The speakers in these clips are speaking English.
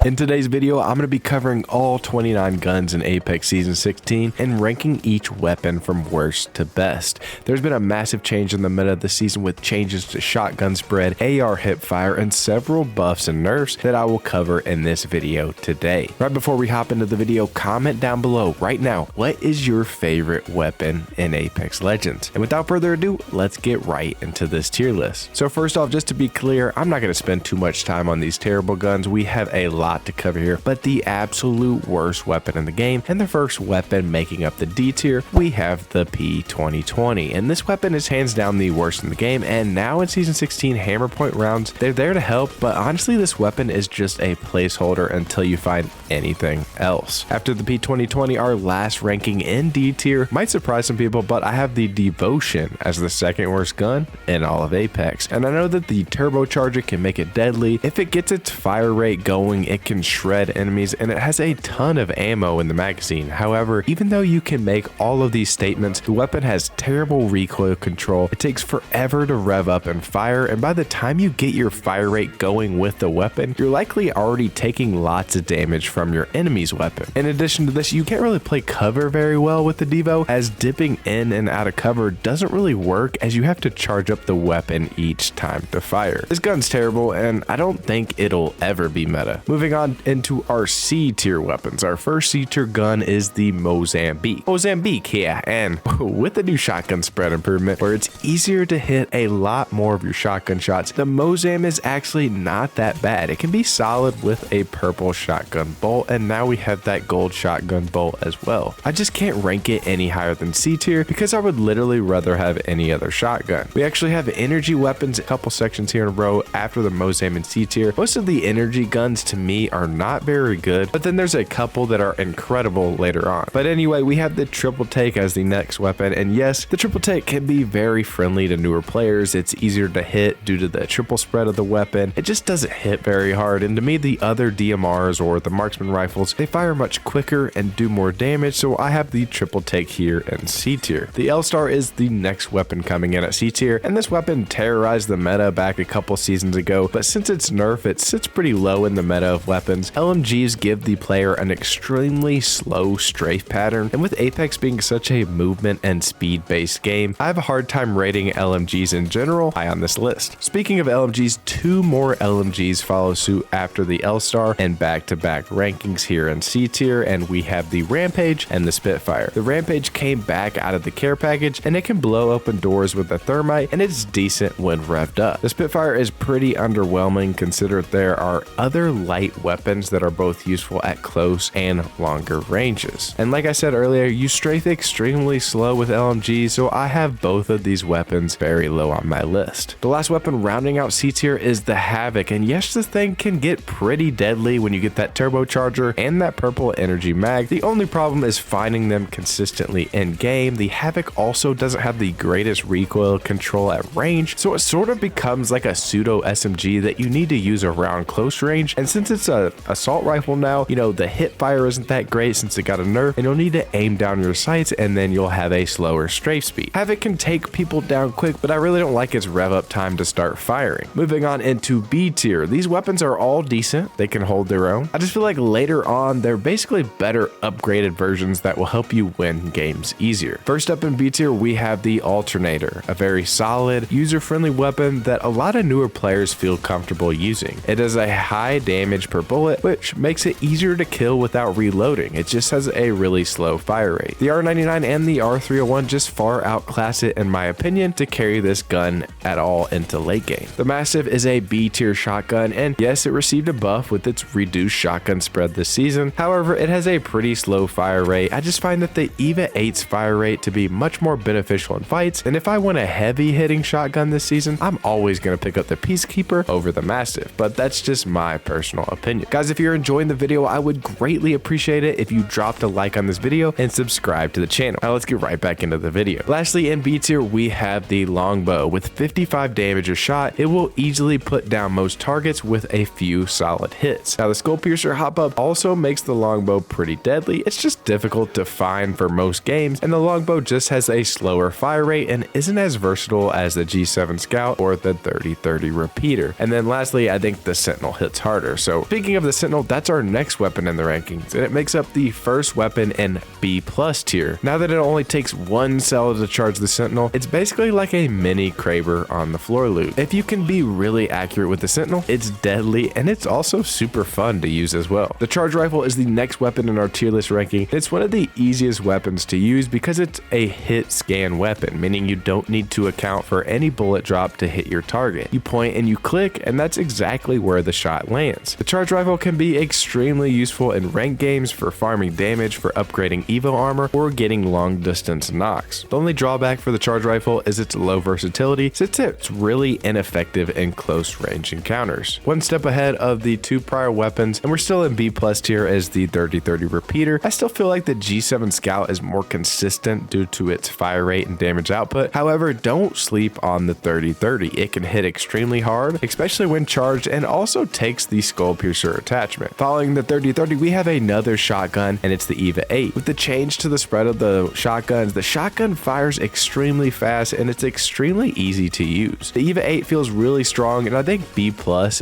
In today's video, I'm going to be covering all 29 guns in Apex Season 16 and ranking each weapon from worst to best. There's been a massive change in the meta this season with changes to shotgun spread, AR hipfire, and several buffs and nerfs that I will cover in this video today. Right before we hop into the video, comment down below right now, what is your favorite weapon in Apex Legends? And without further ado, let's get right into this tier list. So first off, just to be clear, I'm not going to spend too much time on these terrible guns. We have a lot to cover here, but the absolute worst weapon in the game and the first weapon making up the D tier, we have the P2020, and this weapon is hands down the worst in the game. And now in Season 16 hammer point rounds, they're there to help, but honestly this weapon is just a placeholder until you find anything else. After the P2020, our last ranking in D tier might surprise some people, but I have the Devotion as the second worst gun in all of Apex. And I know that the turbocharger can make it deadly. If it gets its fire rate going, it can shred enemies, and it has a ton of ammo in the magazine. However, even though you can make all of these statements, the weapon has terrible recoil control. It takes forever to rev up and fire, and by the time you get your fire rate going with the weapon, you're likely already taking lots of damage from your enemy's weapon. In addition to this, you can't really play cover very well with the Devo, as dipping in and out of cover doesn't really work, as you have to charge up the weapon each time to fire. This gun's terrible, and I don't think it'll ever be meta. Moving on into our C tier weapons. Our first C tier gun is the Mozambique. Mozambique, yeah, and with the new shotgun spread improvement where it's easier to hit a lot more of your shotgun shots, the Mozam is actually not that bad. It can be solid with a purple shotgun bolt, and now we have that gold shotgun bolt as well. I just can't rank it any higher than C tier because I would literally rather have any other shotgun. We actually have energy weapons a couple sections here in a row after the Mozam in C tier. Most of the energy guns to me are not very good, but then there's a couple that are incredible later on. But anyway, we have the triple take as the next weapon, and yes, the triple take can be very friendly to newer players. It's easier to hit due to the triple spread of the weapon. It just doesn't hit very hard, and to me the other DMRs or the marksman rifles, they fire much quicker and do more damage, so I have the triple take here in C tier. The L-Star is the next weapon coming in at C tier, and this weapon terrorized the meta back a couple seasons ago, but since its nerf, it sits pretty low in the meta of weapons. LMGs give the player an extremely slow strafe pattern, and with Apex being such a movement and speed based game, I have a hard time rating LMGs in general high on this list. Speaking of LMGs, two more LMGs follow suit after the L-Star and back-to-back rankings here in C tier, and we have the Rampage and the Spitfire. The Rampage came back out of the care package, and it can blow open doors with the thermite, and it's decent when revved up. The Spitfire is pretty underwhelming considering there are other light weapons that are both useful at close and longer ranges. And like I said earlier, you strafe extremely slow with LMG, so I have both of these weapons very low on my list. The last weapon rounding out C tier is the HAVOC, and yes, this thing can get pretty deadly when you get that turbocharger and that purple energy mag. The only problem is finding them consistently in game. The HAVOC also doesn't have the greatest recoil control at range, so it sort of becomes like a pseudo SMG that you need to use around close range, and since it's a assault rifle now, you know, the hip fire isn't that great since it got a nerf, and you'll need to aim down your sights, and then you'll have a slower strafe speed. HAVOC can take people down quick, but I really don't like its rev up time to start firing. Moving on into B tier, these weapons are all decent, they can hold their own. I just feel like later on they're basically better upgraded versions that will help you win games easier. First up in B tier, we have the Alternator, a very solid, user-friendly weapon that a lot of newer players feel comfortable using. It has a high damage per bullet, which makes it easier to kill without reloading. It just has a really slow fire rate. The R99 and the R301 just far outclass it in my opinion to carry this gun at all into late game. The Mastiff is a B tier shotgun, and yes, it received a buff with its reduced shotgun spread this season. However, it has a pretty slow fire rate. I just find that the EVA 8's fire rate to be much more beneficial in fights, and if I want a heavy hitting shotgun this season, I'm always going to pick up the Peacekeeper over the Mastiff, but that's just my personal opinion. Guys, if you're enjoying the video, I would greatly appreciate it if you dropped a like on this video and subscribe to the channel. Now let's get right back into the video. Lastly, in B tier, we have the Longbow. With 55 damage a shot, it will easily put down most targets with a few solid hits. Now the Skull Piercer hop-up also makes the Longbow pretty deadly. It's just difficult to find for most games, and the Longbow just has a slower fire rate and isn't as versatile as the G7 Scout or the 30-30 repeater. And then lastly, I think the Sentinel hits harder. So speaking of the Sentinel, that's our next weapon in the rankings, and it makes up the first weapon in B+ tier. Now that it only takes 1 cell to charge the Sentinel, it's basically like a mini Kraber on the floor loop. If you can be really accurate with the Sentinel, it's deadly, and it's also super fun to use as well. The charge rifle is the next weapon in our tier list ranking. It's one of the easiest weapons to use because it's a hit scan weapon, meaning you don't need to account for any bullet drop to hit your target. You point and you click, and that's exactly where the shot lands. The charge rifle can be extremely useful in ranked games for farming damage, for upgrading Evo armor, or getting long distance knocks. The only drawback for the charge rifle is its low versatility, since it's really ineffective in close range encounters. One step ahead of the 2 prior weapons, and we're still in B+ tier as the 30-30 repeater. I still feel like the G7 Scout is more consistent due to its fire rate and damage output. However, don't sleep on the 30-30. It can hit extremely hard, especially when charged, and also takes the skull piercer attachment. Following the 30-30, we have another shotgun, and it's the EVA 8. With the change to the spread of the shotgun fires extremely fast, and it's extremely easy to use. The EVA 8 feels really strong, and I think B+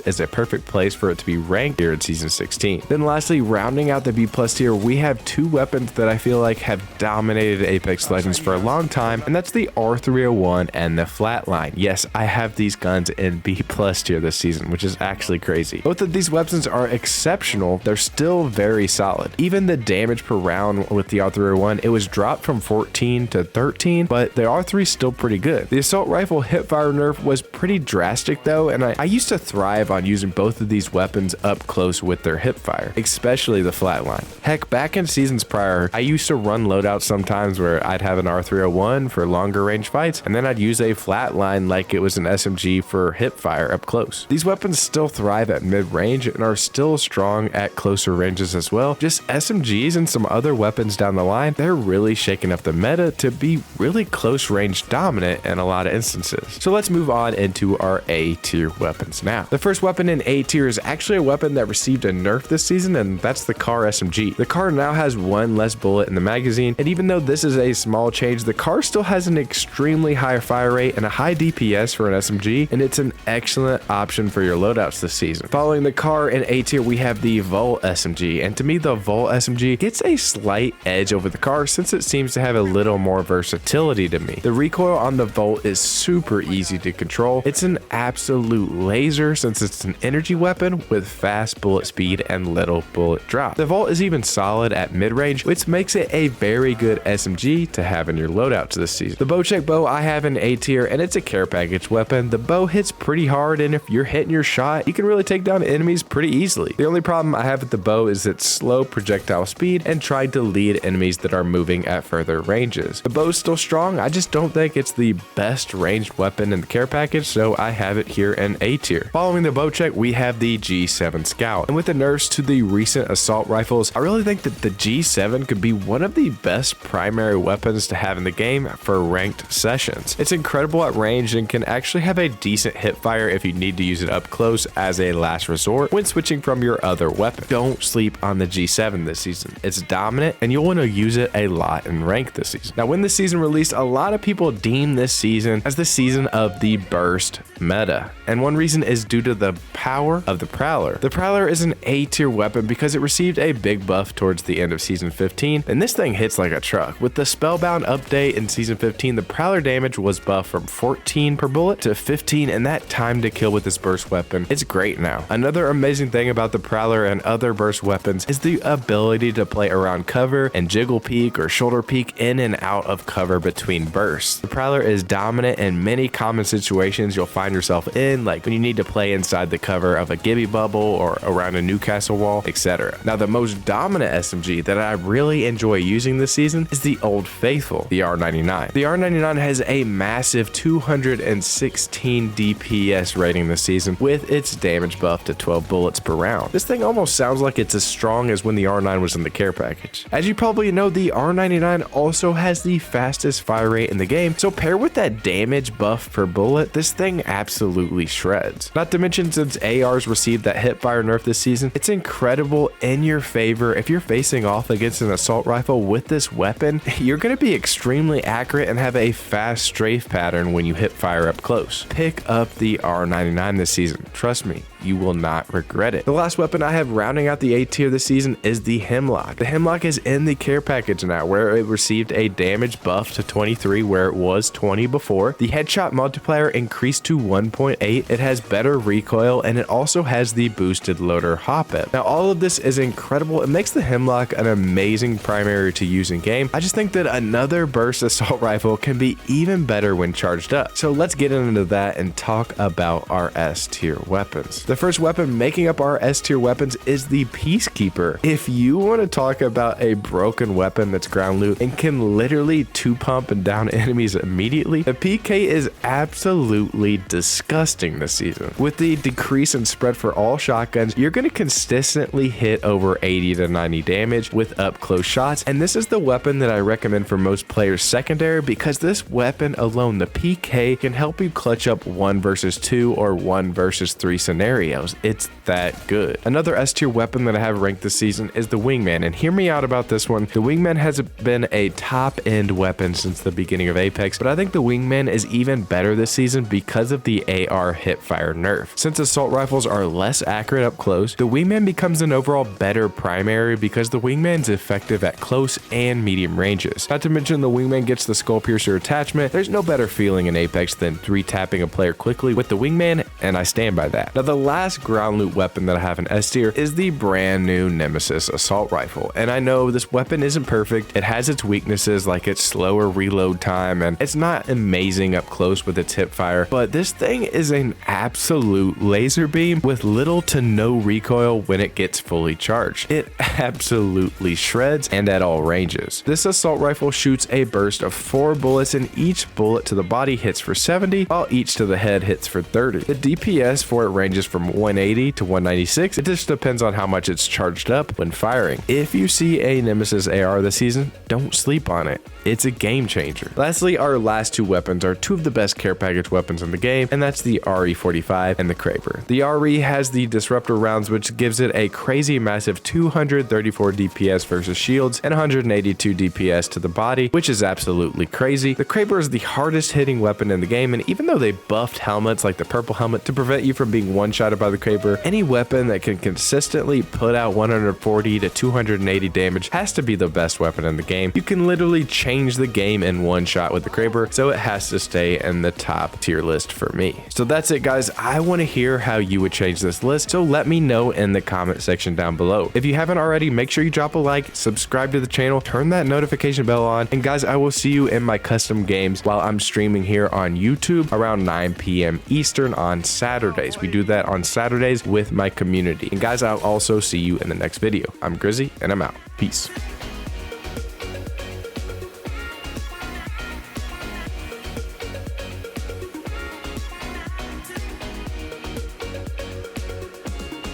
is a perfect place for it to be ranked here in Season 16. Then lastly, rounding out the B+ tier, we have 2 weapons that I feel like have dominated Apex Legends for a long time, and that's the R301 and the Flatline. Yes, I have these guns in B+ tier this season, which is actually crazy. Both of these weapons are exceptional. They're still very solid. Even the damage per round with the R301, it was dropped from 14 to 13, but the R3 is still pretty good. The assault rifle hipfire nerf was pretty drastic though, and I used to thrive on using both of these weapons up close with their hipfire, especially the Flatline. Heck, back in seasons prior, I used to run loadouts sometimes where I'd have an R301 for longer range fights, and then I'd use a Flatline like it was an SMG for hipfire up close. These weapons still thrive at mid-range and are still strong at closer ranges as well. Just SMGs and some other weapons down the line, they're really shaking up the meta to be really close range dominant in a lot of instances. So let's move on into our A tier weapons now. The first weapon in A tier is actually a weapon that received a nerf this season, and that's the CAR SMG. The CAR now has 1 less bullet in the magazine, and even though this is a small change, the CAR still has an extremely high fire rate and a high DPS for an SMG, and it's an excellent option for your loadouts this season. Following the CAR in A tier, we have the Volt SMG, and to me the Volt SMG gets a slight edge over the CAR since it seems to have a little more versatility to me. The recoil on the Volt is super easy to control. It's an absolute laser since it's an energy weapon with fast bullet speed and little bullet drop. The Volt is even solid at mid-range, which makes it a very good SMG to have in your loadouts this season. The BOCEK bow I have in A tier, and it's a care package weapon. The bow hits pretty hard, and if you're hitting your shot, you can really take down enemies pretty easily. The only problem I have with the bow is its slow projectile speed and trying to lead enemies that are moving at further ranges. The bow's still strong, I just don't think it's the best ranged weapon in the care package, so I have it here in A tier. Following the BOCEK, we have the G7 Scout, and with the nerfs to the recent assault rifles, I really think that the G7 could be one of the best primary weapons to have in the game for ranked sessions. It's incredible at range and can actually have a decent hip fire if you need to use it up close as a last resort when switching from your other weapon. Don't sleep on the G7 this season. It's dominant and you'll want to use it a lot in rank this season. Now, when the season released, a lot of people deem this season as the season of the burst meta, and one reason is due to the power of the Prowler. The Prowler is an A tier weapon because it received a big buff towards the end of season 15, and this thing hits like a truck. With the Spellbound update in season 15, the Prowler damage was buffed from 14 per bullet to 15, and that time to kill with this burst weapon, it's great now. Another amazing thing about the Prowler and other burst weapons is the ability to play around cover and jiggle peek or shoulder peek in and out of cover between bursts. The Prowler is dominant in many common situations you'll find yourself in, like when you need to play inside the cover of a Gibby bubble or around a Newcastle wall, etc. Now, the most dominant SMG that I really enjoy using this season is the Old Faithful, the R99. The R99 has a massive 216 DPS rating this season with its damage buff to 12 bullets per round. This thing almost sounds like it's as strong as when the R9 was in the care package. As you probably know, the R99 also has the fastest fire rate in the game, so paired with that damage buff per bullet, this thing absolutely shreds. Not to mention, since ARs received that hipfire nerf this season, it's incredible in your favor. If you're facing off against an assault rifle with this weapon, you're going to be extremely accurate and have a fast strafe pattern when you hit fire up close. Pick up the R99 this season. Trust me, you will not regret regret it. The last weapon I have rounding out the A tier this season is the HEMLOK. The HEMLOK is in the care package now, where it received a damage buff to 23 where it was 20 before. The headshot multiplier increased to 1.8. It has better recoil, and it also has the boosted loader hop-up. Now all of this is incredible. It makes the HEMLOK an amazing primary to use in game. I just think that another burst assault rifle can be even better when charged up. So let's get into that and talk about our S tier weapons. The first weapon making up our S tier weapons is the PEACEKEEPER. If you want to talk about a broken weapon that's ground loot and can literally 2-pump and down enemies immediately, the PK is absolutely disgusting this season. With the decrease in spread for all shotguns, you're going to consistently hit over 80 to 90 damage with up close shots, and this is the weapon that I recommend for most players secondary, because this weapon alone, the PK, can help you clutch up 1 versus 2 or 1 versus 3 scenarios. It's that good. Another S tier weapon that I have ranked this season is the WINGMAN, and hear me out about this one. The WINGMAN has been a top end weapon since the beginning of Apex, but I think the WINGMAN is even better this season because of the AR hipfire nerf. Since assault rifles are less accurate up close, the WINGMAN becomes an overall better primary because the WINGMAN's effective at close and medium ranges. Not to mention the WINGMAN gets the skull piercer attachment. There's no better feeling in Apex than 3-tapping a player quickly with the WINGMAN, and I stand by that. Now the last ground loot weapon that I have in S tier is the brand new NEMESIS assault rifle, and I know this weapon isn't perfect. It has its weaknesses like its slower reload time, and it's not amazing up close with its hipfire, but this thing is an absolute laser beam with little to no recoil when it gets fully charged. It absolutely shreds and at all ranges. This assault rifle shoots a burst of 4 bullets, and each bullet to the body hits for 70 while each to the head hits for 30. The DPS for it ranges from 180 to 196. It just depends on how much it's charged up when firing. If you see a NEMESIS AR this season, don't sleep on it. It's a game changer. Lastly, our last 2 weapons are 2 of the best care package weapons in the game, and that's the RE45 and the Kraber. The RE has the disruptor rounds, which gives it a crazy massive 234 DPS versus shields and 182 DPS to the body, which is absolutely crazy. The Kraber is the hardest hitting weapon in the game, and even though they buffed helmets like the purple helmet to prevent you from being one-shotted by the Kraber, any weapon that can consistently put out 140 to 280 damage has to be the best weapon in the game. You can literally change the game in one shot with the Kraber, so it has to stay in the top tier list for me. So that's it, guys. I want to hear how you would change this list, so let me know in the comment section down below. If you haven't already, make sure you drop a like, subscribe to the channel, turn that notification bell on, and guys, I will see you in my custom games while I'm streaming here on YouTube around 9 p.m. Eastern on Saturdays. We do that on Saturdays with my community. And guys, I'll also see you in the next video. I'm Grizzy, and I'm out. Peace.